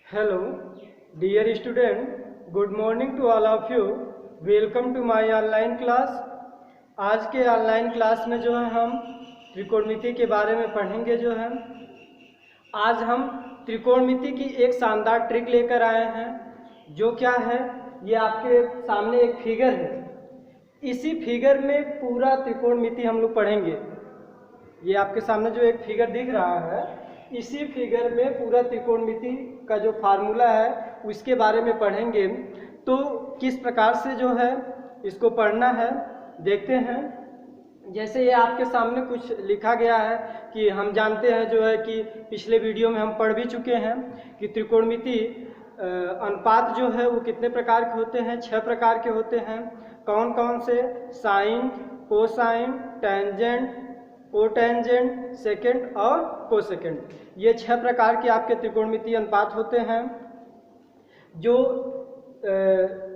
Hello, dear student. Good morning to all of you. Welcome to my online class. आज के online class में जो है हम त्रिकोणमिति के बारे में पढ़ेंगे। जो है आज हम त्रिकोणमिति की एक शानदार ट्रिक लेकर आए हैं। जो क्या है, ये आपके सामने एक फिगर है। इसी फिगर में पूरा त्रिकोणमिति हम लोग पढ़ेंगे। ये आपके सामने जो एक फिगर दिख रहा है, इसी फिगर में पूरा त्रिकोणमिति का जो फार्मूला है उसके बारे में पढ़ेंगे। तो किस प्रकार से जो है इसको पढ़ना है देखते हैं। जैसे ये आपके सामने कुछ लिखा गया है कि हम जानते हैं जो है कि पिछले वीडियो में हम पढ़ भी चुके हैं कि त्रिकोणमिति अनुपात जो है वो कितने प्रकार के होते हैं। 6 प्रकार के होते हैं। कौन कौन से? Sine, cosine, tangent, cotangent, secant और कोसेकेंड। ये 6 प्रकार के आपके त्रिकोणमिति अनुपात होते हैं। जो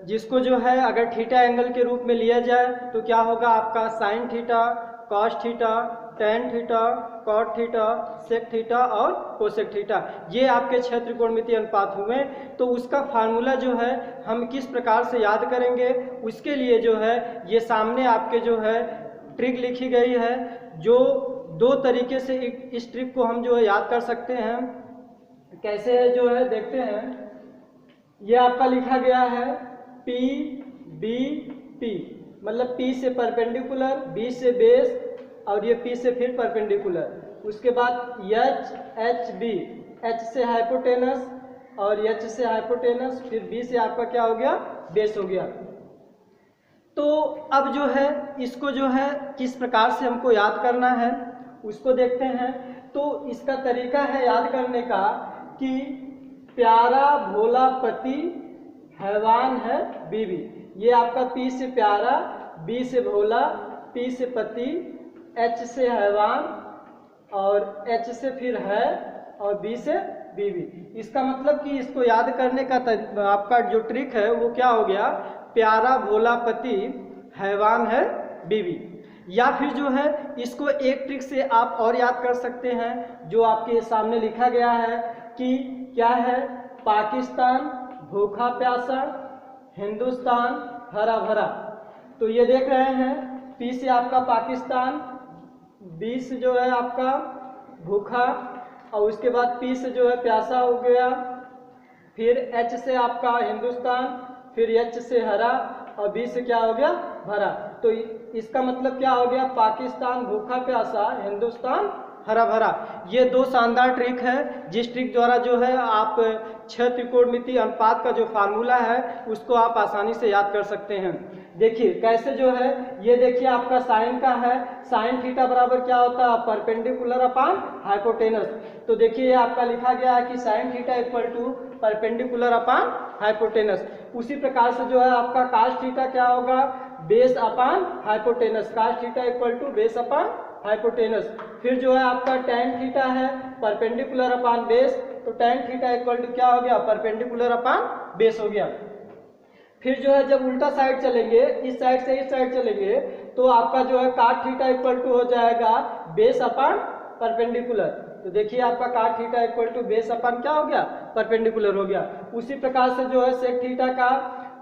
जिसको जो है अगर थीटा एंगल के रूप में लिया जाए तो क्या होगा आपका sine theta, cos theta, tan theta, cot theta, sec theta और कोसेक थीटा। ये आपके 6 त्रिकोणमिति अनुपात हुए। तो उसका फार्मूला जो है हम किस प्रकार से याद करेंगे, उसके लिए जो है ये सामने आपके जो है ट्रिक लिखी गई है। जो 2 तरीके से इस ट्रिक को हम जो है याद कर सकते हैं। कैसे है जो है देखते हैं। ये आपका लिखा गया है पी बी पी, मतलब P से परपेंडिकुलर, B से बेस और ये P से फिर परपेंडिकुलर। उसके बाद H B, H से हाइपोटेनस और H से हाइपोटेनस, फिर B से आपका क्या हो गया, बेस हो गया। तो अब जो है इसको जो है किस प्रकार से हमको याद करना है उसको देखते हैं। तो इसका तरीका है याद करने का कि प्यारा भोला पति हैवान है बीवी। ये आपका P से प्यारा, B से भोला, P से पति, H से हैवान और H से फिर है और B से बीवी। इसका मतलब कि इसको याद करने का आपका जो ट्रिक है वो क्या हो गया, प्यारा भोला पति हैवान है बीवी। या फिर जो है इसको एक ट्रिक से आप और याद कर सकते हैं। जो आपके सामने लिखा गया है कि क्या है, पाकिस्तान भूखा प्यासा, हिंदुस्तान हरा भरा। तो ये देख रहे हैं P से आपका पाकिस्तान, B से जो है आपका भूखा और उसके बाद P से जो है प्यासा हो गया, फिर H से आपका हिंदुस्तान, फिर H से हरा और B से क्या हो गया, भरा। तो इसका मतलब क्या हो गया, पाकिस्तान भूखा प्यासा, हिंदुस्तान हरा भरा। ये 2 शानदार ट्रिक है जिस ट्रिक द्वारा जो है आप 6 त्रिकोणमिति अनुपात का जो फार्मूला है उसको आप आसानी से याद कर सकते हैं। देखिए कैसे जो है, ये देखिए आपका साइन का है। साइन थीटा बराबर क्या होता है, परपेंडिकुलर अपान हाइपोटेनस। तो देखिए ये आपका लिखा गया है कि sine theta equal to perpendicular upon hypotenuse. उसी प्रकार से जो है आपका कास थीटा क्या होगा, base upon hypotenuse. Cos theta equal to base upon hypotenuse. फिर जो है आपका टेन थीटा है परपेंडिकुलर अपान बेस, तो टेन थीटा इक्वल टू क्या हो गया, परपेंडिकुलर अपान बेस हो गया। फिर जो है जब उल्टा साइड चलेंगे, इस साइड से इस साइड चलेंगे, तो आपका जो है काट थीटा इक्वल टू हो जाएगा बेस अपान परपेंडिकुलर। तो देखिए आपका cot theta equal to base upon क्या हो गया, परपेंडिकुलर हो गया। उसी प्रकार से जो है सेक थीटा का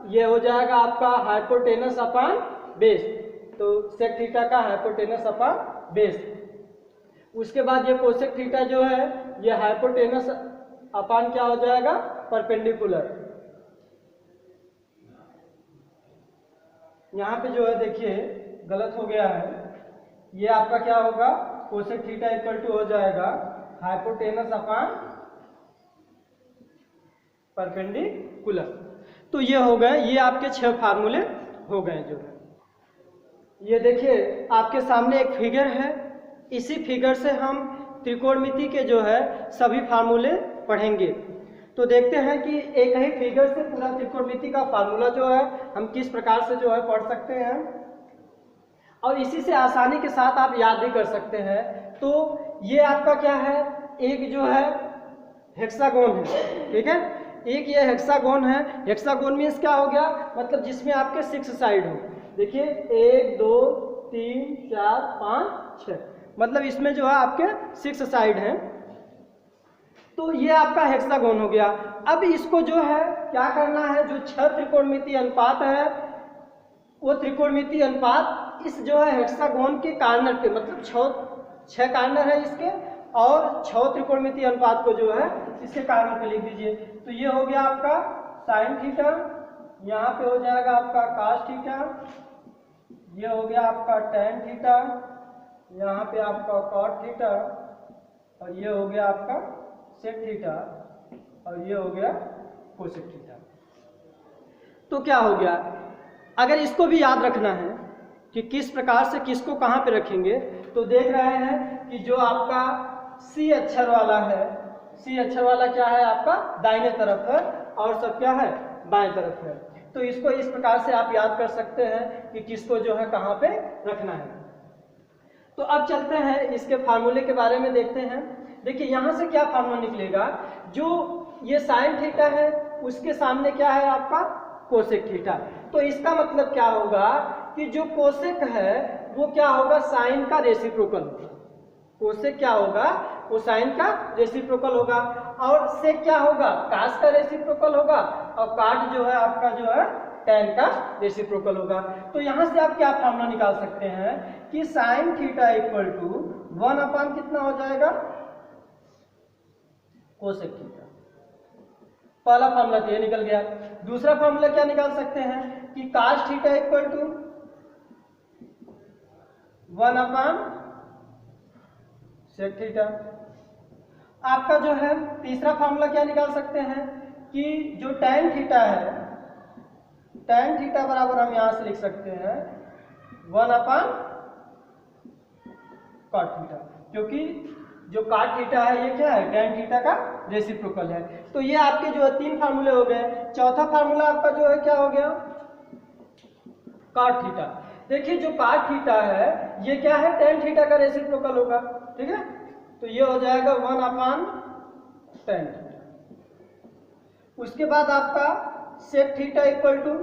ये हो जाएगा आपका हाइपोटेनस अपान बेस। तो सेक थीटा का हाइपोटेनस अपान बेस। उसके बाद ये कोसेक थीटा जो है ये हाइपोटेनस अपान क्या हो जाएगा, परपेंडिकुलर। यहाँ पे जो है देखिए गलत हो गया है। ये आपका क्या होगा, कोसेक थीटा इक्वल टू हो जाएगा हाइपोटेनस अपान परपेंडिकुलर। तो ये हो गए, ये आपके 6 फार्मूले हो गए। जो है ये देखिए आपके सामने एक फिगर है। इसी फिगर से हम त्रिकोणमिति के जो है सभी फार्मूले पढ़ेंगे। तो देखते हैं कि एक ही फिगर से पूरा त्रिकोणमिति का फार्मूला जो है हम किस प्रकार से जो है पढ़ सकते हैं और इसी से आसानी के साथ आप याद भी कर सकते हैं। तो ये आपका क्या है, एक जो है हेक्सागोन है, ठीक है। एक ये हेक्सागोन है। हेक्सागोन मीन्स क्या हो गया, मतलब जिसमें आपके 6 साइड हो। देखिए 1 2 3 4 5 6, मतलब इसमें जो है आपके 6 साइड हैं। तो ये आपका हेक्सागोन हो गया। अब इसको जो है क्या करना है, जो 6 त्रिकोणमितीय अनुपात है वो त्रिकोणमितीय अनुपात इस जो है हेक्सागोन के कार्नर पे, मतलब 6 कार्नर है इसके, और 6 त्रिकोणमितीय अनुपात को जो है इसके कार्नर पे लिख दीजिए। तो ये हो गया आपका साइन थीटा, यहाँ पे हो जाएगा आपका कास थीटा, ये हो गया आपका टेन थीटा, यहाँ पे आपका कॉट थीटा, और ये हो गया आपका सेक थीटा, और ये हो गया कोसेक थीटा। तो क्या हो गया, अगर इसको भी याद रखना है कि किस प्रकार से किसको कहाँ पे रखेंगे, तो देख रहे हैं कि जो आपका सी अक्षर वाला है, सी अक्षर वाला क्या है आपका दाहिने तरफ है और सब क्या है बाएं तरफ है। तो इसको इस प्रकार से आप याद कर सकते हैं कि किसको जो है कहाँ पे रखना है। तो अब चलते हैं इसके फार्मूले के बारे में देखते हैं। देखिए यहाँ से क्या फार्मूला निकलेगा, जो ये साइन थीटा है उसके सामने क्या है आपका कोसेक थीटा। तो इसका मतलब क्या होगा कि जो कोसेक है वो क्या होगा साइन का रेसिप्रोकल होगा। कोसेक क्या होगा, वो साइन का रेसिप्रोकल होगा, और सेक क्या होगा कास का रेसिप्रोकल होगा, और काट जो है आपका जो है टेन का रेसिप्रोकल होगा। तो यहां से आप क्या फार्मूला निकाल सकते हैं कि साइन थीटा इक्वल टू 1 कितना हो जाएगा कोसेक थीटा। पहला फार्मूला तो ये निकल गया। दूसरा फार्मूला क्या निकाल सकते हैं कि cos theta equal to 1 sec theta. आपका जो है तीसरा फार्मूला क्या निकाल सकते हैं कि जो टेन थीटा है, टेन थीटा बराबर हम यहां से लिख सकते हैं 1 कॉट थीटा, क्योंकि जो कॉट थीटा है ये क्या है टेन थीटा का रेसिप्रोकल है। तो ये आपके जो है 3 फार्मूले हो गए। चौथा फार्मूला आपका जो है क्या हो गया कॉट थीटा। देखिए जो कॉट थीटा है ये क्या है टेन थीटा का रेसिप्रोकल होगा, ठीक है। तो ये हो जाएगा 1/tan थीटा। उसके बाद आपका सेक थीटा इक्वल टू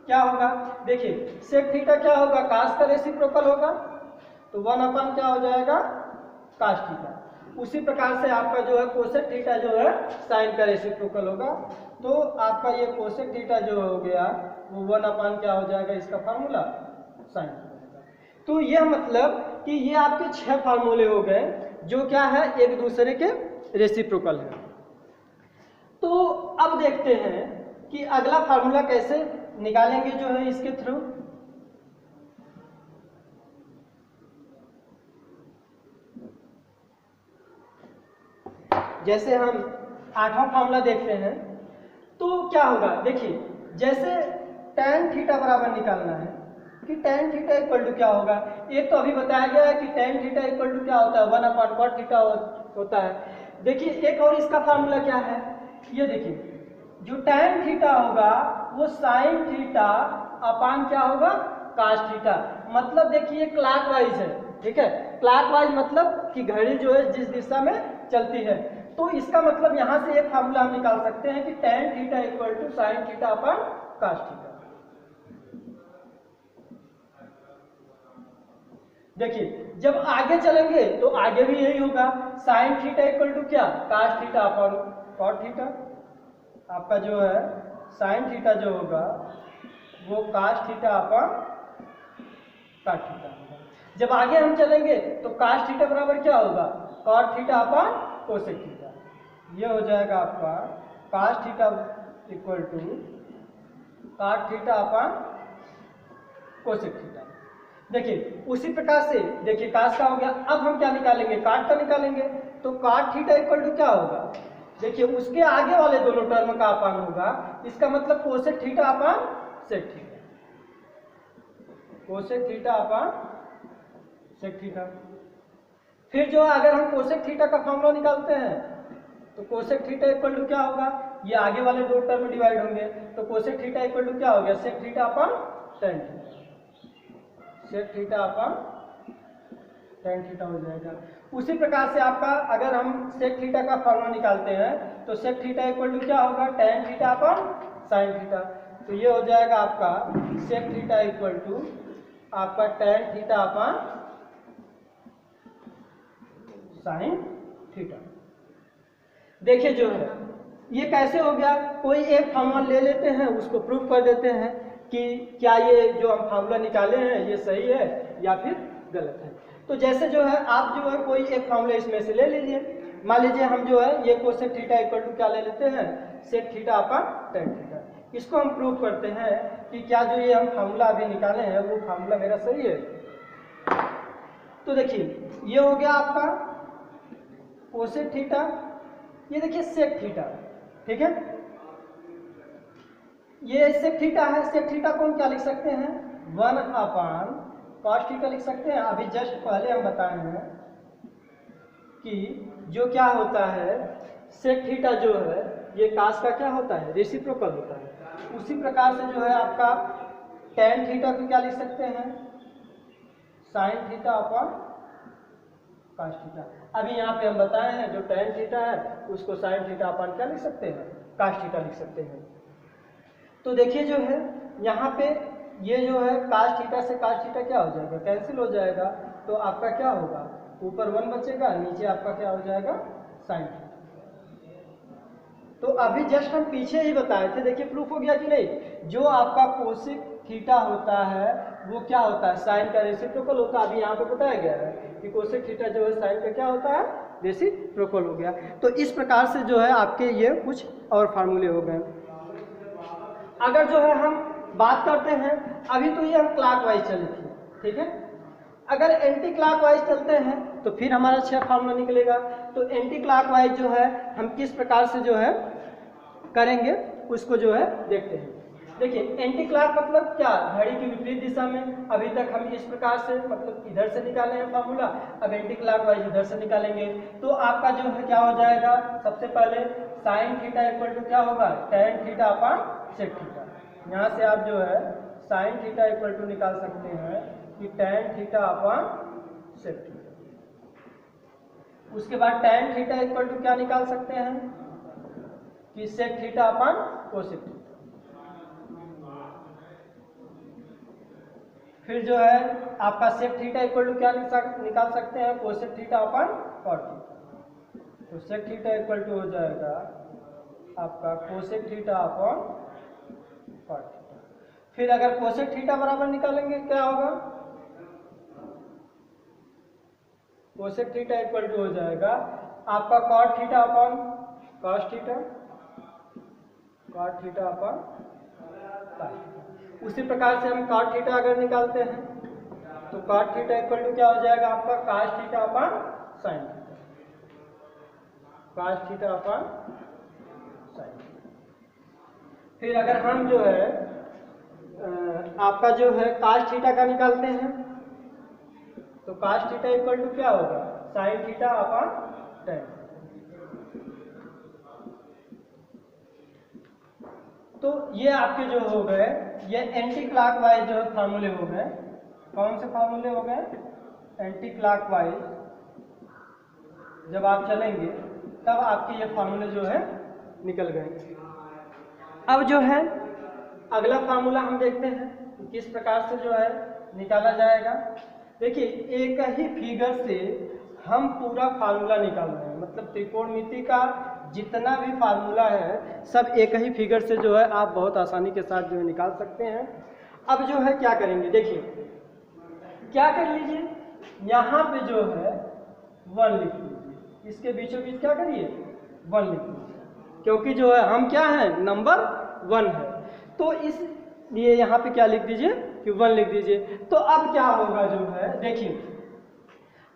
क्या होगा, देखिए सेक थीटा क्या होगा कास का रेसिप्रोकल होगा, तो 1 क्या हो जाएगा कास थीटा। उसी प्रकार से आपका जो है कोसेक थीटा जो है साइन का रेसिप्रोकल होगा। तो आपका ये कोसेक थीटा जो हो गया वो 1 क्या हो जाएगा इसका फार्मूला साइन थीटा। तो यह मतलब कि ये आपके 6 फार्मूले हो गए जो क्या है एक दूसरे के रेसिप्रोकल है। तो अब देखते हैं कि अगला फार्मूला कैसे निकालेंगे जो है इसके थ्रू। जैसे हम 8वां फार्मूला देखते हैं तो क्या होगा, देखिए जैसे tan थीटा बराबर निकालना है कि tan थीटा इक्वल टू क्या होगा। एक तो अभी बताया गया है कि tan थीटा इक्वल टू क्या होता है 1/cot थीटा होता है। देखिए एक और इसका फार्मूला क्या है, ये देखिए जो tan थीटा होगा वो sin थीटा अपान क्या होगा cos थीटा। मतलब देखिए क्लॉकवाइज है, ठीक है। क्लॉकवाइज मतलब कि घड़ी जो है जिस दिशा में चलती है। तो इसका मतलब यहां से एक फार्मूला हम निकाल सकते हैं कि tan theta equal to sin theta upon cos theta. देखिए जब आगे चलेंगे तो आगे भी यही होगा, sin थीटा इक्वल टू क्या cos theta upon cot theta. आपका जो है sin थीटा जो होगा वो cos theta upon cot theta होगा। जब आगे हम चलेंगे तो cos थीटा बराबर क्या होगा cot theta upon cosec theta. ये हो जाएगा आपका cos theta equal to cot theta upon cosec theta. देखिए उसी प्रकार से देखिए cos का हो गया। अब हम क्या निकालेंगे cot का निकालेंगे। तो cot थीटा इक्वल टू क्या होगा, देखिए उसके आगे वाले दोनों टर्म का अपान होगा। इसका मतलब cosec theta upon sec theta, cosec theta upon sec theta. फिर जो अगर हम कोसेक थीटा का फॉर्मूला निकालते हैं तो कोसेक थीटा इक्वल टू क्या होगा, ये आगे वाले दो टर्म डिवाइड होंगे। तो कोसेक थीटा इक्वल टू क्या हो गया sec theta upon tan theta, sec theta upon tan theta हो जाएगा। उसी प्रकार से आपका अगर हम सेक थीटा का फॉर्मूला निकालते हैं तो सेक थीटा इक्वल टू क्या होगा tan theta upon sin theta. तो ये हो जाएगा आपका सेक थीटा इक्वल टू आपका tan theta upon sin theta. देखिए जो है ये कैसे हो गया, कोई एक फार्मूला ले लेते हैं, उसको प्रूफ कर देते हैं कि क्या ये जो हम फार्मूला निकाले हैं ये सही है या फिर गलत है। तो जैसे जो है आप जो है कोई एक फार्मूला इसमें से ले लीजिए। मान लीजिए हम जो है ये कोसेक थीटा इक्वल टू क्या ले लेते हैं, sec theta upon tan theta. इसको हम प्रूव करते हैं कि क्या जो ये हम फार्मूला अभी निकाले हैं वो फार्मूला मेरा सही है। तो देखिए ये हो गया आपका कोसेक थीटा, ये देखिए सेक थीटा, ठीक है। ये सेक थीटा है, सेक थीटा को हम क्या लिख सकते हैं, 1 अपॉन कॉस थीटा लिख सकते हैं। अभी जस्ट पहले हम बताए हैं कि जो क्या होता है सेक थीटा जो है ये कास का क्या होता है, रेसिप्रोकल होता है। उसी प्रकार से जो है आपका टेन थीटा को क्या लिख सकते हैं, sine theta upon cos theta. अभी यहाँ पे हम बताए हैं जो टेन थीटा है उसको साइन थीटा अपॉन क्या लिख सकते हैं, कॉस थीटा लिख सकते हैं। तो देखिए जो है यहाँ पे ये जो है कॉस थीटा से कॉस थीटा क्या हो जाएगा, कैंसिल हो जाएगा। तो आपका क्या होगा, ऊपर 1 बचेगा, नीचे आपका क्या हो जाएगा साइन थीटा। तो अभी जस्ट हम पीछे ही बताए थे, देखिए प्रूफ हो गया कि नहीं। जो आपका कोसेक थीटा होता है वो क्या होता है, साइन का रेसिप्रोकल होता है। अभी यहाँ पे बताया गया है कि कोसेक थीटा जो है साइन का क्या होता है, रेसिप्रोकल हो गया। तो इस प्रकार से जो है आपके ये कुछ और फार्मूले हो गए। अगर जो है हम बात करते हैं, अभी तो ये हम क्लॉकवाइज चली थी, ठीक है। अगर एंटी क्लॉकवाइज चलते हैं तो फिर हमारा 6 फार्मूला निकलेगा। तो एंटी क्लॉकवाइज जो है हम किस प्रकार से जो है करेंगे उसको जो है देखते हैं। देखिए एंटी क्लॉक मतलब क्या, घड़ी की विपरीत दिशा में। अभी तक हम इस प्रकार से मतलब इधर से निकाले हैं फार्मूला, अब एंटी क्लॉकवाइज इधर से निकालेंगे। तो आपका जो है क्या हो जाएगा, सबसे पहले साइन थीटा इक्वल टू क्या होगा, tan theta upon sec theta. यहाँ से आप जो है साइन थीटा इक्वल टू निकाल सकते हैं कि tan theta upon sec theta. उसके बाद टेन थीटा इक्वल टू क्या निकाल सकते हैं कि sec theta upon cosec theta. फिर जो है आपका सेक थीटा इक्वल टू क्या निकाल सकते हैं, cosec theta upon cot theta. तो सेक थीटा इक्वल टू हो जाएगा आपका cosec theta upon cot theta. फिर अगर कोसेक थीटा बराबर निकालेंगे क्या होगा, कोसेक थीटा इक्वल टू हो जाएगा आपका cot theta upon cos theta, cot theta upon cos theta. उसी प्रकार से हम कॉट थीटा अगर निकालते हैं तो कॉट थीटा इक्वल टू क्या हो जाएगा आपका cos theta upon sine theta, cos theta upon sine theta. फिर अगर हम जो है आपका जो है कॉस थीटा का निकालते हैं तो कॉस थीटा इक्वल टू क्या होगा, साइन थीटा अपॉन टेन। तो ये आपके जो हो गए ये एंटी क्लॉकवाइज जो है फार्मूले हो गए। कौन से फार्मूले हो गए, एंटी क्लॉकवाइज। जब आप चलेंगे तब आपके ये फार्मूले जो है निकल गए। अब जो है अगला फार्मूला हम देखते हैं कि किस प्रकार से जो है निकाला जाएगा। देखिए एक ही फिगर से हम पूरा फार्मूला निकाल रहे हैं, मतलब त्रिकोणमिति का जितना भी फार्मूला है सब एक ही फिगर से जो है आप बहुत आसानी के साथ जो है निकाल सकते हैं। अब जो है क्या करेंगे, देखिए क्या कर लीजिए, यहाँ पे जो है 1 लिख लीजिए, इसके बीचों बीच क्या करिए 1 लिख लीजिए, क्योंकि जो है हम क्या है नंबर 1 है। तो इसलिए यहाँ पे क्या लिख दीजिए कि 1 लिख दीजिए। तो अब क्या होगा जो है, देखिए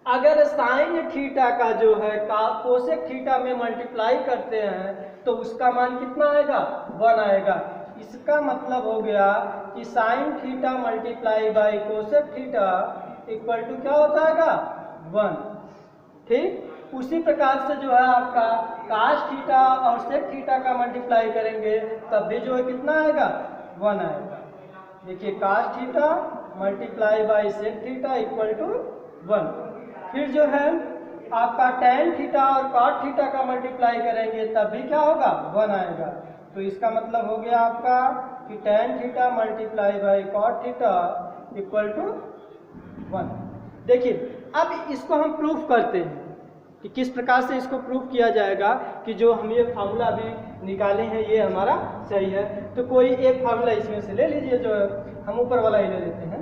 अगर साइन थीटा का जो है कोसेक थीटा में मल्टीप्लाई करते हैं तो उसका मान कितना आएगा, 1 आएगा। इसका मतलब हो गया कि sine theta multiply by cosec theta equal to क्या हो जाएगा 1, ठीक। उसी प्रकार से जो है आपका कास थीटा और सेक थीटा का मल्टीप्लाई करेंगे तब भी जो है कितना आएगा 1 आएगा। देखिए cos theta multiply by sec theta equal to 1। फिर जो है आपका टेन थीटा और कॉट थीटा का मल्टीप्लाई करेंगे तब भी क्या होगा 1 आएगा। तो इसका मतलब हो गया आपका कि tan theta multiply by cot theta equal to 1। देखिए अब इसको हम प्रूफ करते हैं कि किस प्रकार से इसको प्रूव किया जाएगा कि जो हम ये फार्मूला अभी निकाले हैं ये हमारा सही है। तो कोई एक फार्मूला इसमें से ले लीजिए, जो हम ऊपर वाला ही ले लेते हैं।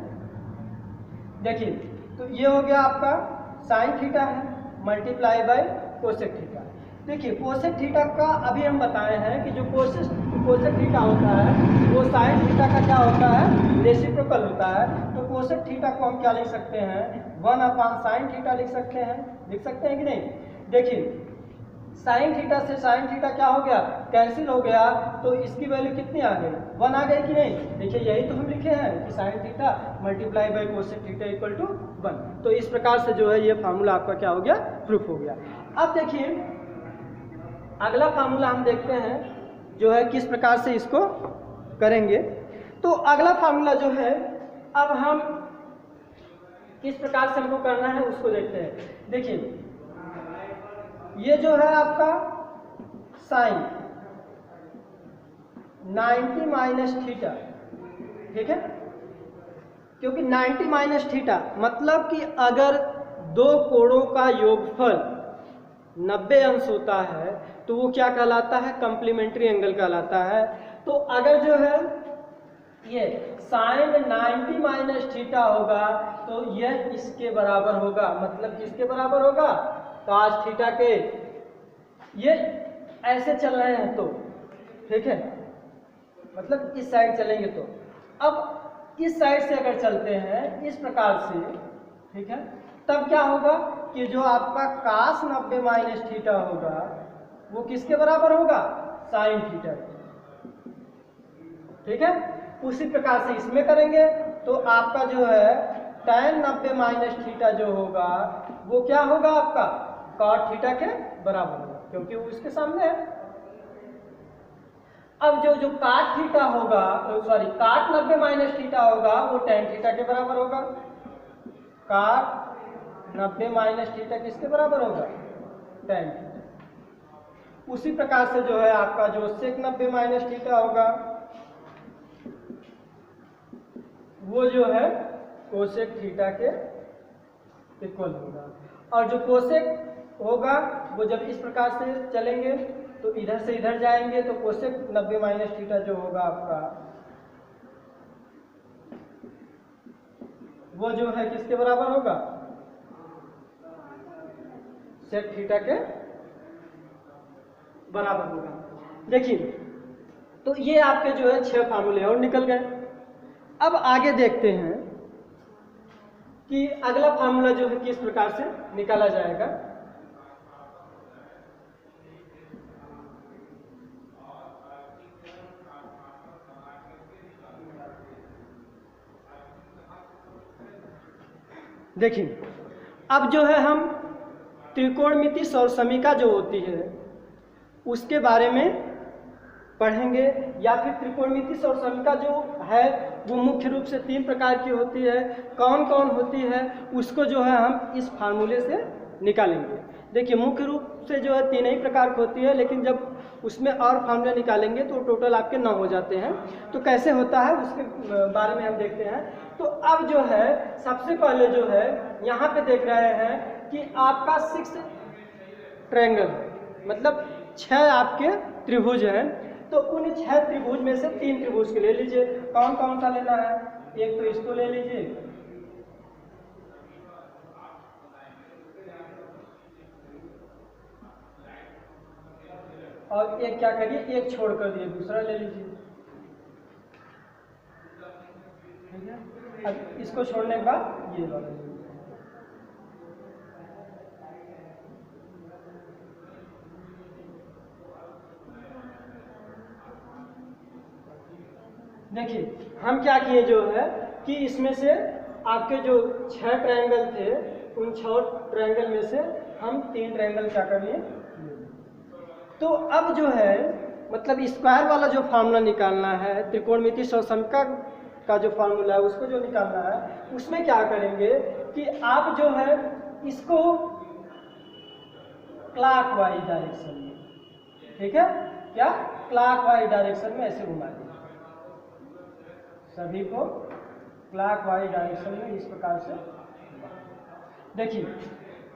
देखिए, तो ये हो गया आपका साइन थीटा है मल्टीप्लाई बाय कोसेक थीटा। देखिए, कोसेक थीटा का अभी हम बताए हैं कि जो कोसेक थीटा होता है वो साइन थीटा का क्या होता है, रेसिप्रोकल होता है। तो कोसेक थीटा को हम क्या लिख सकते हैं, 1/sin थीटा लिख सकते हैं कि नहीं। देखिए, साइन थीटा से साइन थीटा क्या हो गया, कैंसिल हो गया, तो इसकी वैल्यू कितनी आ गई, 1 आ गई कि नहीं। देखिए, यही तो हम लिखे हैं कि sine theta multiply by cosec theta equal to 1। तो इस प्रकार से जो है ये फार्मूला आपका क्या हो गया, प्रूफ हो गया। अब देखिए, अगला फार्मूला हम देखते हैं जो है किस प्रकार से इसको करेंगे। तो अगला फार्मूला जो है अब हम किस प्रकार से हमको करना है उसको देखते हैं। देखिए, ये जो है आपका साइन 90 माइनस थीटा, ठीक है, क्योंकि 90 माइनस थीटा मतलब कि अगर दो कोणों का योगफल 90 अंश होता है तो वो क्या कहलाता है, कॉम्प्लीमेंट्री एंगल कहलाता है। तो अगर जो है ये साइन 90 माइनस थीटा होगा तो यह इसके बराबर होगा, मतलब किसके बराबर होगा, cos थीटा के। ये ऐसे चल रहे हैं तो ठीक है, मतलब इस साइड चलेंगे तो। अब इस साइड से अगर चलते हैं इस प्रकार से, ठीक है, तब क्या होगा कि जो आपका cos 90 माइनस थीटा होगा वो किसके बराबर होगा, साइन थीटा, ठीक है। उसी प्रकार से इसमें करेंगे तो आपका जो है tan 90 माइनस थीटा जो होगा वो क्या होगा, आपका cot थीटा के बराबर होगा, क्योंकि वो इसके सामने है। अब जो काट थीटा होगा, सॉरी काट 90 माइनस थीटा होगा वो tan थीटा के बराबर होगा। काट 90 माइनस थीटा किसके बराबर होगा, tan थीटा। उसी प्रकार से जो है आपका जो sec 90 माइनस थीटा होगा वो जो है कोसेक थीटा के इक्वल होगा। और जो कोसेक होगा वो जब इस प्रकार से चलेंगे तो इधर से इधर जाएंगे तो कोसेक 90 माइनस थीटा जो होगा आपका वो जो है किसके बराबर होगा, सेक थीटा के बराबर होगा। देखिए, तो ये आपके जो है 6 फार्मूले और निकल गए। अब आगे देखते हैं कि अगला फार्मूला जो है किस प्रकार से निकाला जाएगा। देखिए, अब जो है हम त्रिकोणमिति सौरसमीका जो होती है उसके बारे में पढ़ेंगे, या फिर त्रिकोणमिति सौरसमीका जो है वो मुख्य रूप से 3 प्रकार की होती है। कौन कौन होती है उसको जो है हम इस फार्मूले से निकालेंगे। देखिए, मुख्य रूप से जो है 3 ही प्रकार की होती है, लेकिन जब उसमें और फार्मूले निकालेंगे तो टोटल आपके 9 हो जाते हैं। तो कैसे होता है उसके बारे में हम देखते हैं। तो अब जो है सबसे पहले जो है यहाँ पे देख रहे हैं कि आपका 6 ट्रायंगल, मतलब 6 आपके त्रिभुज हैं। तो उन 6 त्रिभुज में से 3 त्रिभुज के ले लीजिए। कौन कौन सा लेना है, एक तो इसको ले लीजिए, और एक क्या करिए, एक छोड़ कर दिए दूसरा ले लीजिए, ठीक है। अब इसको छोड़ने के बाद ये वाला लीजिए। देखिए, हम क्या किए जो है कि इसमें से आपके जो 6 ट्रायंगल थे उन 6 ट्रायंगल में से हम 3 ट्रायंगल क्या कर लिए। तो अब जो है मतलब स्क्वायर वाला जो फार्मूला निकालना है, त्रिकोणमिति सौरसमीका का जो फार्मूला है उसको जो निकालना है, उसमें क्या करेंगे कि आप जो है इसको क्लॉकवाइज डायरेक्शन में, ठीक है, क्या क्लॉकवाइज डायरेक्शन में ऐसे घुमा देंगे सभी को, क्लॉकवाइज डायरेक्शन में इस प्रकार से। देखिए,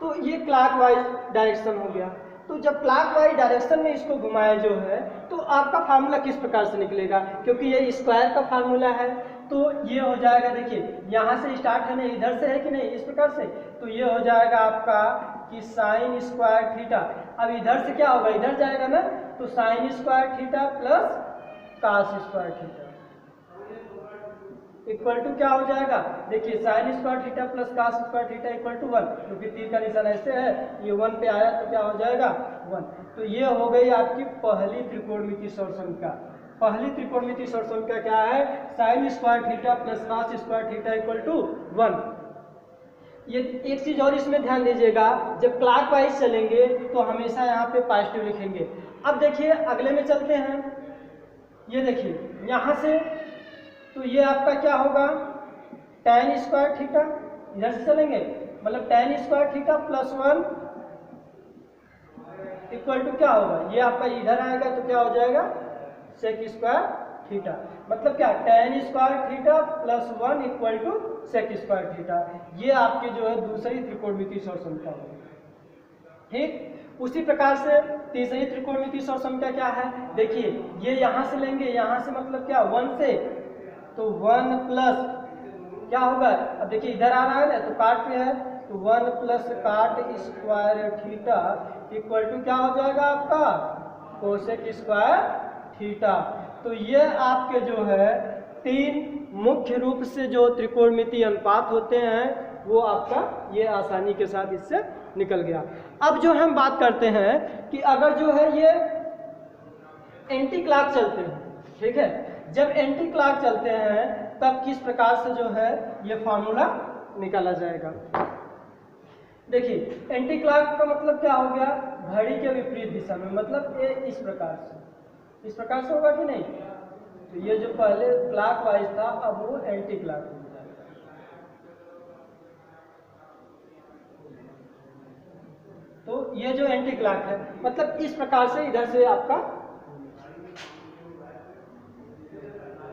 तो ये क्लॉकवाइज डायरेक्शन हो गया। तो जब क्लॉकवाइज डायरेक्शन में इसको घुमाए जो है तो आपका फार्मूला किस प्रकार से निकलेगा, क्योंकि ये स्क्वायर का फार्मूला है। तो ये हो जाएगा, देखिए यहाँ से स्टार्ट है ना, इधर से है कि नहीं, इस प्रकार से। तो ये हो जाएगा आपका कि साइन स्क्वायर थीटा। अब इधर से क्या होगा, इधर जाएगा ना, तो sine square theta plus cos square theta equal to क्या हो जाएगा, देखिए sine square theta plus cos square theta equal to 1, क्योंकि तीर का निशान ऐसे है, ये 1 पे आया तो क्या हो जाएगा 1। तो ये हो गई आपकी पहली त्रिकोणमितीय सौरसंख्या। पहली त्रिकोणमितीय सौरसंख्या क्या है, sine square theta plus cos square theta equal to 1। ये एक चीज और इसमें ध्यान दीजिएगा, जब क्लॉकवाइज चलेंगे तो हमेशा यहाँ पे पॉजिटिव लिखेंगे। अब देखिए अगले में चलते हैं, ये देखिए यहाँ से, तो ये आपका क्या होगा tan स्क्वायर थीटा, इधर से चलेंगे मतलब tan square theta plus 1 equal to क्या होगा, ये आपका इधर आएगा तो क्या हो जाएगा सेक स्क्वायर थीटा, मतलब क्या tan square theta plus 1 equal to sec square theta. ये आपकी जो है दूसरी त्रिकोणमितीय सौरसंख्या है। ठीक उसी प्रकार से तीसरी त्रिकोणमितीय सौरसंख्या क्या है, देखिए ये यहाँ से लेंगे, यहाँ से मतलब क्या 1 से, तो 1 प्लस क्या होगा, अब देखिए इधर आ रहा है ना, तो काट पे है, तो 1 प्लस काट स्क्वायर थीटा इक्वल टू क्या हो जाएगा आपका कोसेक स्क्वायर थीटा। तो ये आपके जो है तीन मुख्य रूप से जो त्रिकोणमितीय अनुपात होते हैं वो आपका ये आसानी के साथ इससे निकल गया। अब जो हम बात करते हैं कि अगर जो है ये एंटी क्लॉक चलते हैं, ठीक है, जब एंटी क्लॉक चलते हैं तब किस प्रकार से जो है ये फार्मूला निकाला जाएगा। देखिए एंटी क्लॉक का मतलब क्या हो गया, घड़ी के विपरीत दिशा में, मतलब ये इस प्रकार से होगा कि नहीं। तो ये जो पहले क्लॉकवाइज था अब वो एंटी क्लॉक हो जाएगा। तो ये जो एंटी क्लॉक है मतलब इस प्रकार से इधर से आपका,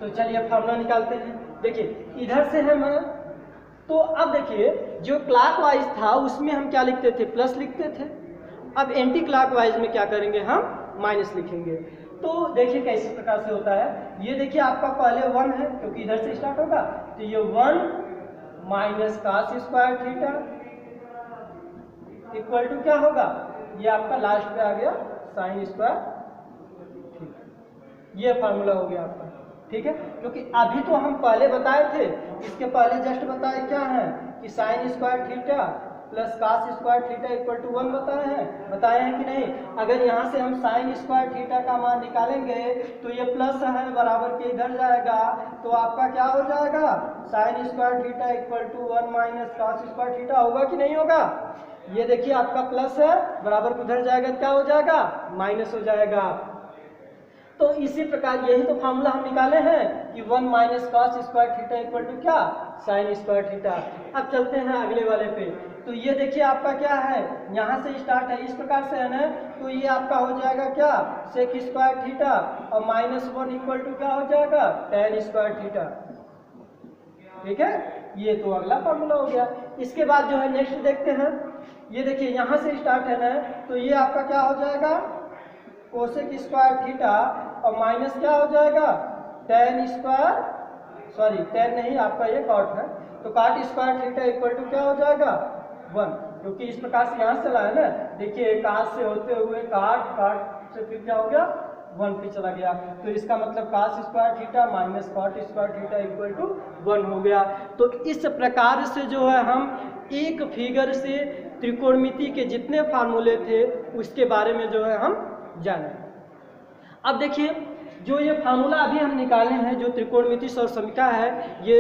तो चलिए फार्मूला निकालते हैं। देखिए इधर से है मैं, तो अब देखिए जो क्लॉकवाइज था उसमें हम क्या लिखते थे, प्लस लिखते थे। अब एंटी क्लॉकवाइज में क्या करेंगे, हम माइनस लिखेंगे। तो देखिए कैसे प्रकार से होता है, ये देखिए आपका पहले 1 है क्योंकि इधर से स्टार्ट होगा, तो ये 1 minus cos square theta equal to क्या होगा, ये आपका लास्ट पे आ गया साइन स्क्वायर थीटा। ये फार्मूला हो गया आपका, ठीक है, क्योंकि अभी तो हम पहले बताए थे, इसके पहले जस्ट बताए क्या है कि sine square theta plus cos square theta equal to 1 बताए हैं कि नहीं। अगर यहाँ से हम साइन स्क्वायर थीटा का मान निकालेंगे तो ये प्लस है बराबर के इधर जाएगा, तो आपका क्या हो जाएगा sine square theta equal to 1 minus cos square theta, होगा कि नहीं होगा। ये देखिए आपका प्लस है बराबर को उधर जाएगा, क्या हो जाएगा माइनस हो जाएगा। तो इसी प्रकार यही तो फार्मूला हम निकाले हैं कि 1 minus cos square theta equal to क्या साइन स्क्वायर थीटा। अब चलते हैं अगले वाले पे, तो ये देखिए आपका क्या है, यहाँ से स्टार्ट है इस प्रकार से है ना, तो ये आपका हो जाएगा क्या सेक स्क्वायर थीटा और -1 इक्वल टू क्या हो जाएगा tan स्क्वायर थीटा, ठीक है। ये तो अगला फार्मूला हो गया। इसके बाद जो है नेक्स्ट देखते हैं, ये देखिए यहाँ से स्टार्ट है ना, तो ये आपका क्या हो जाएगा कोसेक स्क्वायर थीटा और माइनस क्या हो जाएगा tan स्क्वायर, सॉरी tan नहीं आपका ये कॉट है, तो काट स्क्वायर थीटा इक्वल टू क्या हो जाएगा 1, क्योंकि इस प्रकार से यहाँ से चला है ना, देखिए काट से होते हुए काट से फिर क्या हो गया 1 पे चला गया, तो इसका मतलब cos square theta minus cot square theta equal to 1 हो गया। तो इस प्रकार से जो है हम एक फिगर से त्रिकोणमिति के जितने फार्मूले थे उसके बारे में जो है हम जाने। अब देखिए जो ये फार्मूला अभी हम निकाले हैं, जो त्रिकोणमिति सौरसंख्या है, ये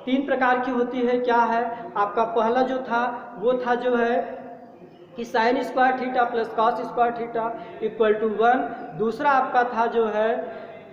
3 प्रकार की होती है। क्या है आपका, पहला जो था वो था जो है कि sine square theta plus cos square theta equal to 1। दूसरा आपका था जो है,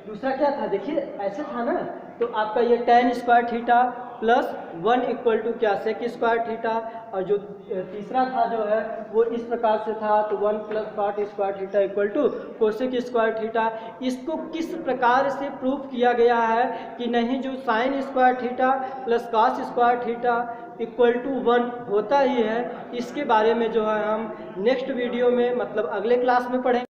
दूसरा क्या था देखिए ऐसे था ना, तो आपका ये tan square theta plus 1 equal to क्या सेक स्क्वायर थीटा, और जो तीसरा था जो है वो इस प्रकार से था, तो 1 plus cot square theta equal to cosec square theta. इसको किस प्रकार से प्रूफ किया गया है कि नहीं, जो sine square theta plus cos square theta equal to 1 होता ही है, इसके बारे में जो है हम नेक्स्ट वीडियो में मतलब अगले क्लास में पढ़ेंगे।